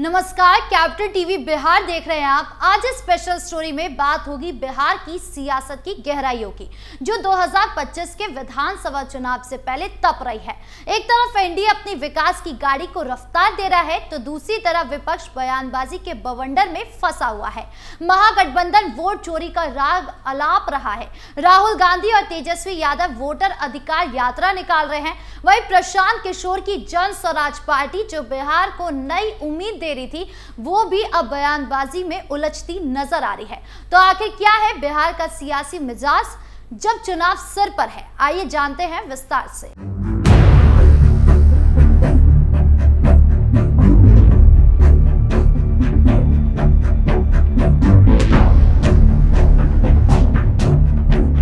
नमस्कार, capital TV Bihar देख रहे हैं आप। आज इस स्पेशल स्टोरी में बात होगी बिहार की सियासत की गहराइयों की, जो 2025 के विधानसभा चुनाव से पहले तप रही है। एक तरफ एनडीए अपनी विकास की गाड़ी को रफ्तार दे रहा है, तो दूसरी तरफ विपक्ष बयानबाजी के बवंडर में फंसा हुआ है। महागठबंधन वोट चोरी का राग अलाप रहा है। राहुल गांधी और तेजस्वी यादव वोटर अधिकार यात्रा निकाल रहे हैं। वहीं प्रशांत किशोर की जन स्वराज पार्टी, जो बिहार को नई उम्मीद दे रही थी, वो भी अब बयानबाजी में उलझती नजर आ रही है। तो आखिर क्या है बिहार का सियासी मिजाज जब चुनाव सिर पर है? आइए जानते हैं विस्तार से।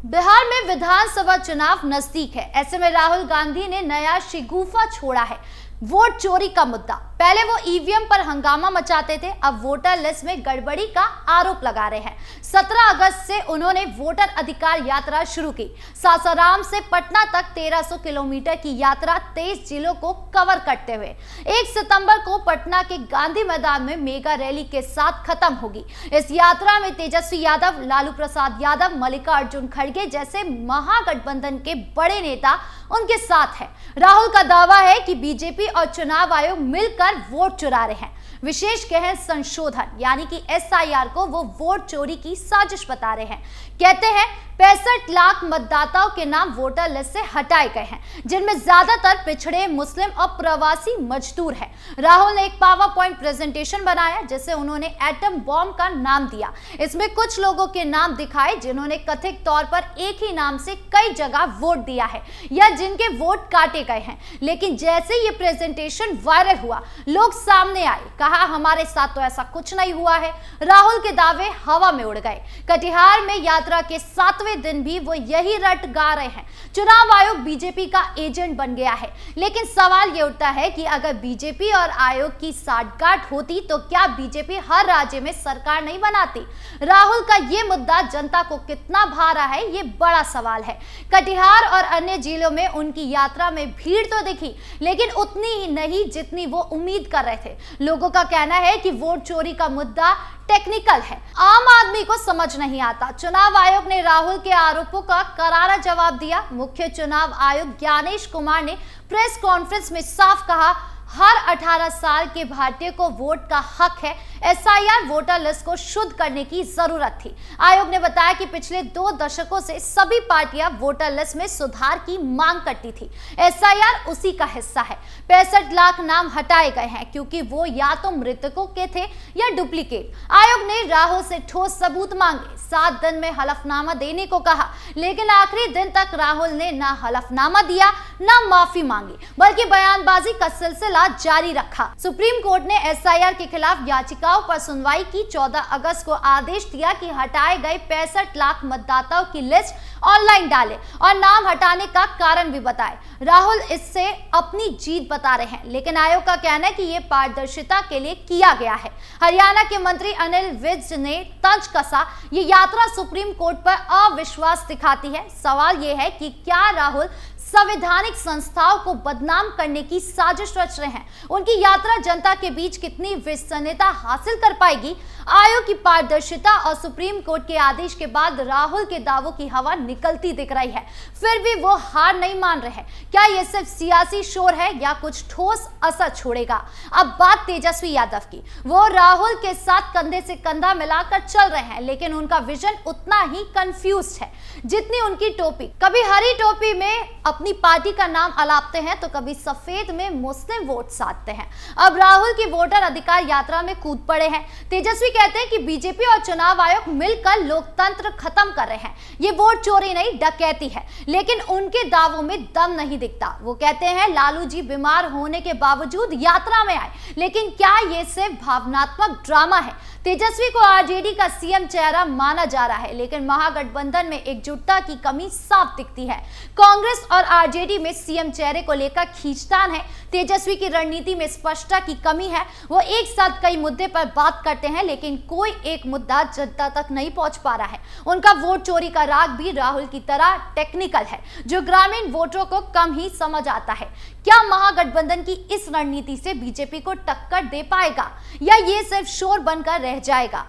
बिहार में विधानसभा चुनाव नजदीक है। ऐसे में राहुल गांधी ने नया शिगुफा छोड़ा है, वोट चोरी का मुद्दा। पहले वो ईवीएम पर हंगामा मचाते थे, अब वोटर लिस्ट में गड़बड़ी का आरोप लगा रहे हैं। 17 अगस्त से उन्होंने वोटर अधिकार यात्रा शुरू की। सासाराम से पटना तक 1300 किलोमीटर की यात्रा 23 जिलों को कवर करते हुए 1 सितंबर को पटना के गांधी मैदान में मेगा रैली के साथ खत्म होगी। इस यात्रा में तेजस्वी यादव, लालू प्रसाद यादव, मल्लिकार्जुन खड़गे जैसे महागठबंधन के बड़े नेता उनके साथ है। राहुल का दावा है कि बीजेपी और चुनाव आयोग मिलकर वोट चुरा रहे हैं। विशेष गहन संशोधन यानी कि एसआईआर को वो वोट चोरी की साजिश बता रहे हैं। कहते हैं 65 लाख मतदाताओं के नाम वोटर लिस्ट से हटाए गए हैं, जिनमें ज्यादातर पिछड़े, मुस्लिम और प्रवासी मजदूर हैं। राहुल ने एक पावर पॉइंट प्रेजेंटेशन बनाया, जिसे उन्होंने एटम बॉम्ब का नाम दिया। इसमें कुछ लोगों के नाम दिखाए जिन्होंने कथित तौर पर एक ही नाम से कई जगह वोट दिया है या जिनके वोट काटे गए हैं। लेकिन जैसे ये प्रेजेंटेशन वायरल हुआ, लोग सामने आए, कहा हमारे साथ तो ऐसा कुछ नहीं हुआ है। राहुल के दावे हवा में उड़ गए। कटिहार में यात्रा के 7वें दिन भी वो यही रट गा रहे हैं। चुनाव आयोग बीजेपी का एजेंट बन गया है। लेकिन सवाल ये उठता है कि अगर बीजेपी और आयोग की साठगांठ होती तो क्या बीजेपी हर राज्य में सरकार नहीं बनाती? राहुल का ये मुद्दा जनता को कितना भा रहा है, ये बड़ा सवाल है। कटिहार और अन्य जिलों में उनकी यात्रा में भीड़ तो दिखी, लेकिन उतनी ही नहीं जितनी वो उम्मीद कर रहे थे। लोगों का कहना है कि वोट चोरी का मुद्दा टेक्निकल है, आम आदमी को समझ नहीं आता। चुनाव आयोग ने राहुल के आरोपों का करारा जवाब दिया। मुख्य चुनाव आयुक्त ज्ञानेश कुमार ने प्रेस कॉन्फ्रेंस में साफ कहा, हर 18 साल के भारतीय को वोट का हक है। एसआईआर वोटर लिस्ट को शुद्ध करने की जरूरत थी। आयोग ने बताया कि पिछले 2 दशकों से सभी पार्टियां वोटर लिस्ट में सुधार की मांग करती थी। एसआईआर उसी का हिस्सा है। 65 लाख नाम हटाए गए हैं क्योंकि वो या तो मृतकों के थे या डुप्लीकेट। आयोग ने राहुल से ठोस सबूत मांगे, 7 दिन में हलफनामा देने को कहा, लेकिन आखिरी दिन तक राहुल ने ना हलफनामा दिया, ना माफी मांगी, बल्कि बयानबाजी का सिलसिला जारी रखा। सुप्रीम कोर्ट ने एसआईआर के खिलाफ याचिकाओं पर सुनवाई की। 14 अगस्त को आदेश दिया कि हटाए गए 65 लाख मतदाताओं की लिस्ट ऑनलाइन डालें और नाम हटाने का कारण भी बताएं। राहुल इससे अपनी जीत बता रहे हैं, लेकिन आयोग का कहना है कि ये पारदर्शिता के लिए किया गया है। हरियाणा के मंत्री अनिल विज ने तंज कसा, ये यात्रा सुप्रीम कोर्ट पर अविश्वास दिखाती है। सवाल ये है कि क्या राहुल संवैधानिक संस्थाओं को बदनाम करने की साजिश रच रहे हैं? उनकी यात्रा जनता के बीच कितनी विश्वसनीयता हासिल कर पाएगी? आयोग की पारदर्शिता और सुप्रीम कोर्ट के आदेश के बाद राहुल के दावों की हवा निकलती दिख रही है, फिर भी वो हार नहीं मान रहे हैं। क्या ये सिर्फ सियासी शोर है या कुछ ठोस असर छोड़ेगा? अब बात तेजस्वी यादव की। वो राहुल के साथ कंधे से कंधा मिलाकर चल रहे हैं, लेकिन उनका विजन उतना ही कंफ्यूज्ड है जितनी उनकी टोपी। कभी हरी टोपी में अपनी पार्टी का नाम अलापते हैं, तो कभी सफेद में मुस्लिम वोट साधते हैं। अब राहुल की वोटर अधिकार यात्रा में कूद पड़े हैं। तेजस्वी कहते हैं कि बीजेपी और चुनाव आयोग मिलकर लोकतंत्र खत्म कर रहे हैं। ये वोट चोरी नहीं, डकैती है। लेकिन उनके दावों में दम नहीं दिखता। वो कहते हैं लालू जी बीमार होने के बावजूद यात्रा में आए, लेकिन क्या ये सिर्फ भावनात्मक ड्रामा है? तेजस्वी को आरजेडी का सीएम चेहरा माना जा रहा है, लेकिन महागठबंधन में एकजुटता की कमी साफ दिखती है। कांग्रेस और आरजेडी में सीएम चेहरे को लेकर खींचतान है। तेजस्वी की रणनीति में स्पष्टता की कमी है। वो एक साथ कई मुद्दे पर बात करते हैं, लेकिन कोई एक मुद्दा जनता तक नहीं पहुंच पा रहा है। उनका वोट चोरी का राग भी राहुल की तरह टेक्निकल है, जो ग्रामीण वोटरों को कम ही समझ आता है। क्या महागठबंधन की इस रणनीति से बीजेपी को टक्कर दे पाएगा या ये सिर्फ शोर बनकर रह जाएगा?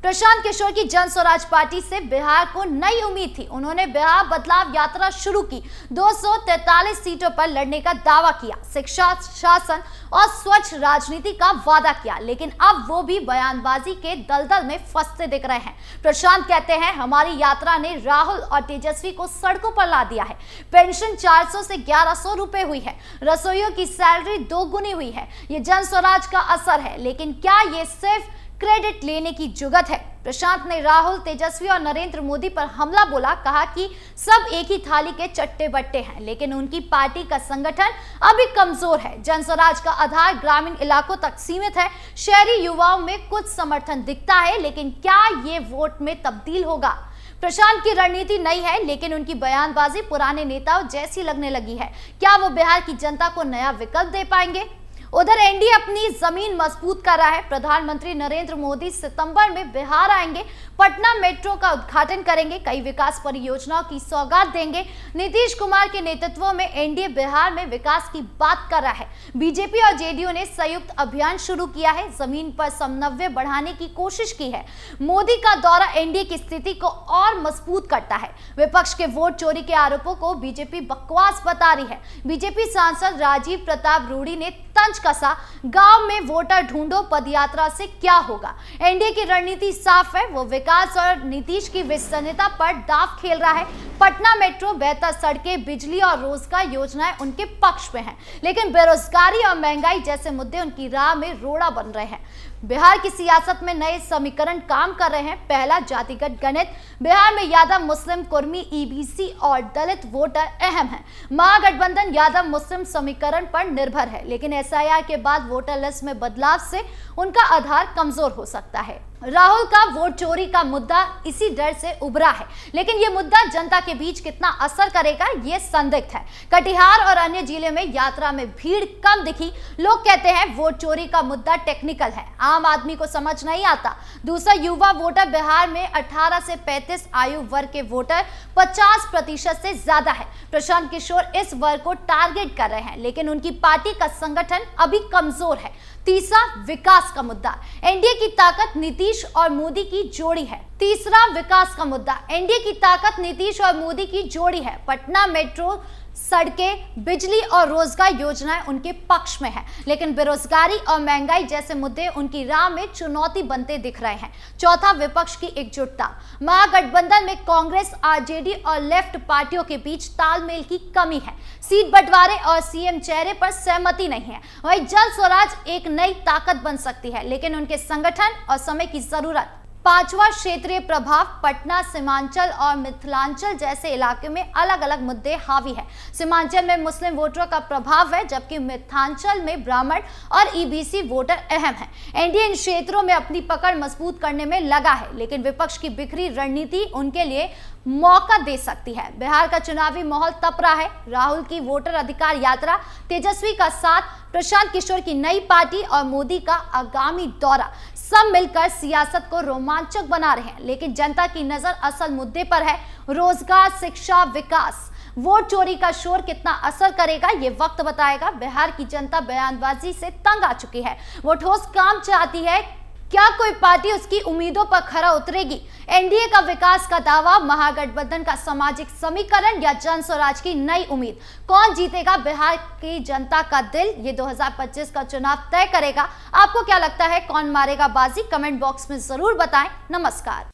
प्रशांत किशोर की जन स्वराज पार्टी से बिहार को नई उम्मीद थी। उन्होंने बिहार बदलाव यात्रा शुरू की, 243 सीटों पर लड़ने का दावा किया, शिक्षा, शासन और स्वच्छ राजनीति का वादा किया, लेकिन अब वो भी बयानबाजी के दलदल में फंसते दिख रहे हैं। प्रशांत कहते हैं, हमारी यात्रा ने राहुल और तेजस्वी को सड़कों पर ला दिया है। पेंशन 400 से 1100 रुपए हुई है, रसोइयों की सैलरी 2 गुनी हुई है। ये जन स्वराज का असर है, लेकिन क्या ये सिर्फ क्रेडिट लेने की जुगत है? प्रशांत ने राहुल, तेजस्वी और नरेंद्र मोदी पर हमला बोला, कहा कि सब एक ही थाली के चट्टे बट्टे हैं, लेकिन उनकी पार्टी का संगठन अभी कमजोर है। जन स्वराज का आधार ग्रामीण इलाकों तक सीमित है। शहरी युवाओं में कुछ समर्थन दिखता है, लेकिन क्या ये वोट में तब्दील होगा? प्रशांत की रणनीति नई है, लेकिन उनकी बयानबाजी पुराने नेताओं जैसी लगने लगी है। क्या वो बिहार की जनता को नया विकल्प दे पाएंगे? उधर एनडीए अपनी जमीन मजबूत कर रहा है। प्रधानमंत्री नरेंद्र मोदी सितंबर में बिहार आएंगे, पटना मेट्रो का उद्घाटन करेंगे, कई विकास परियोजनाओं की सौगात देंगे। नीतीश कुमार के नेतृत्व में एनडीए बिहार में विकास की बात कर रहा है। बीजेपी और जेडीयू ने संयुक्त अभियान शुरू किया है, जमीन पर समन्वय बढ़ाने की कोशिश की है। मोदी का दौरा एनडीए की स्थिति को और मजबूत करता है। विपक्ष के वोट चोरी के आरोपों को बीजेपी बकवास बता रही है। बीजेपी सांसद राजीव प्रताप रूडी ने तंज कसा, गांव में वोटर ढूंढो पदयात्रा से क्या होगा? एनडीए की रणनीति साफ है, वो विकास और नीतीश की विसन्नता पर दांव खेल रहा है। पटना मेट्रो, बेहतर सड़कें, बिजली और रोजगार योजनाएं उनके पक्ष में हैं, लेकिन बेरोजगारी और महंगाई जैसे मुद्दे उनकी राह में रोड़ा बन रहे हैं। बिहार की सियासत में नए समीकरण काम कर रहे हैं। पहला, जातिगत गणित। बिहार में यादव, मुस्लिम, कुर्मी, ईबीसी और दलित वोटर अहम हैं। महागठबंधन यादव मुस्लिम समीकरण पर निर्भर है, लेकिन एसआईआर के बाद वोटर लिस्ट में बदलाव से उनका आधार कमजोर हो सकता है। राहुल का वोट चोरी का मुद्दा इसी डर से उभरा है, लेकिन यह मुद्दा जनता के बीच कितना असर करेगा ये संदिग्ध है। कटिहार और अन्य जिले में यात्रा में भीड़ कम दिखी। लोग कहते हैं वोट चोरी का मुद्दा टेक्निकल है, आम आदमी को समझ नहीं आता। दूसरा, युवा वोटर। बिहार में 18 से 35 आयु वर्ग के वोटर 50% से ज्यादा है। प्रशांत किशोर इस वर्ग को टारगेट कर रहे हैं, लेकिन उनकी पार्टी का संगठन अभी कमजोर है। तीसरा, विकास का मुद्दा। एनडीए की ताकत नीतीश और मोदी की जोड़ी है। तीसरा, विकास का मुद्दा। एनडीए की ताकत नीतीश और मोदी की जोड़ी है। पटना मेट्रो, सड़कें, बिजली और रोजगार योजनाएं उनके पक्ष में है, लेकिन बेरोजगारी और महंगाई जैसे मुद्दे उनकी राह में चुनौती बनते दिख रहे हैं। चौथा, विपक्ष की एकजुटता। महागठबंधन में कांग्रेस, आरजेडी और लेफ्ट पार्टियों के बीच तालमेल की कमी है। सीट बंटवारे और सीएम चेहरे पर सहमति नहीं है। वहीं जन स्वराज एक नई ताकत बन सकती है, लेकिन उनके संगठन और समय की जरूरत। पांचवा, क्षेत्रीय प्रभाव। पटना, सीमांचल और मिथिलांचल जैसे इलाके में अलग अलग मुद्दे हावी है। सीमांचल में मुस्लिम वोटरों का प्रभाव है, जबकि मिथिलांचल में ब्राह्मण और ईबीसी वोटर अहम हैं। एनडीए इन क्षेत्रों में अपनी पकड़ मजबूत करने में लगा है, लेकिन विपक्ष की बिखरी रणनीति उनके लिए मौका दे सकती है। बिहार का चुनावी माहौल तप रहा है। राहुल की वोटर अधिकार यात्रा, तेजस्वी का साथ, प्रशांत किशोर की नई पार्टी और मोदी का आगामी दौरा सब मिलकर सियासत को रोमांचक बना रहे हैं, लेकिन जनता की नजर असल मुद्दे पर है। रोजगार, शिक्षा, विकास। वोट चोरी का शोर कितना असर करेगा ये वक्त बताएगा। बिहार की जनता बयानबाजी से तंग आ चुकी है, वो ठोस काम चाहती है। क्या कोई पार्टी उसकी उम्मीदों पर खरा उतरेगी? एनडीए का विकास का दावा, महागठबंधन का सामाजिक समीकरण या जन स्वराज की नई उम्मीद? कौन जीतेगा बिहार की जनता का दिल? ये 2025 का चुनाव तय करेगा। आपको क्या लगता है, कौन मारेगा बाजी? कमेंट बॉक्स में जरूर बताएं। नमस्कार।